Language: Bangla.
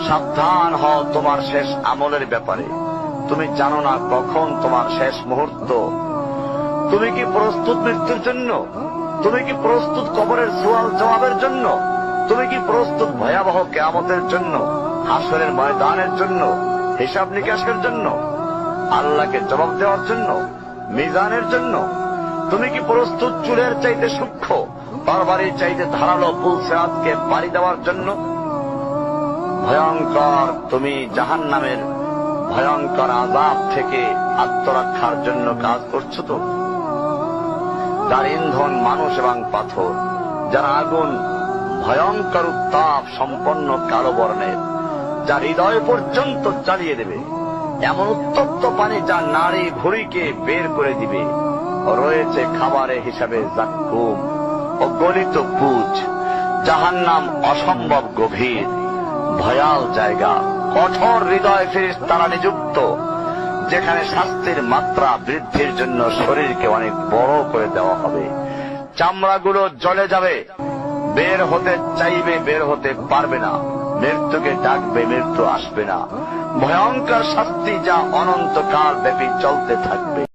সাবধান হও তোমার শেষ আমলের ব্যাপারে। তুমি জানো না কখন তোমার শেষ মুহূর্ত। তুমি কি প্রস্তুত মৃত্যুর জন্য? তুমি কি প্রস্তুত কবরের সওয়াল জবাবের জন্য? তুমি কি প্রস্তুত ভয়াবহ কিয়ামতের জন্য, হাসরের ময়দানের জন্য, হিসাব নিকাশের জন্য, আল্লাহকে জবাব দেওয়ার জন্য, মিজানের জন্য? তুমি কি প্রস্তুত চুলের চাইতে সূক্ষ্ম, তরবারির চাইতে ধারালো পুল সিরাতকে পাড়ি দেওয়ার জন্য? ভয়ঙ্কর তুমি জাহান্নামের ভয়ঙ্কর আযাব থেকে আত্মরক্ষার জন্য কাজ করছো তো? যার ইন্ধন মানুষ এবং পাথর, যার আগুন ভয়ঙ্কর উত্তাপ সম্পন্ন কালো বর্ণের, যা হৃদয় পর্যন্ত জ্বালিয়ে দেবে, এমন উত্তপ্ত পানি যা নাড়ি ভুঁড়িকে বের করে দিবে। রয়েছে খাবারের হিসাবে জাক্কুম ও গলিত পুঁজ। জাহান্নাম অসম্ভব গভীর, ভয়াল জায়গা, কঠোর হৃদয় ফেরেশতারা নিযুক্ত, যেখানে শাস্তির মাত্রা বৃদ্ধির জন্য শরীরকে অনেক বড় করে দেওয়া হবে। চামড়াগুলো জ্বলে যাবে, বের হতে চাইবে, বের হতে পারবে না। মৃত্যুকে ডাকবে, মৃত্যু আসবে না। ভয়ঙ্কর শাস্তি যা অনন্তকাল ব্যাপী চলতে থাকবে।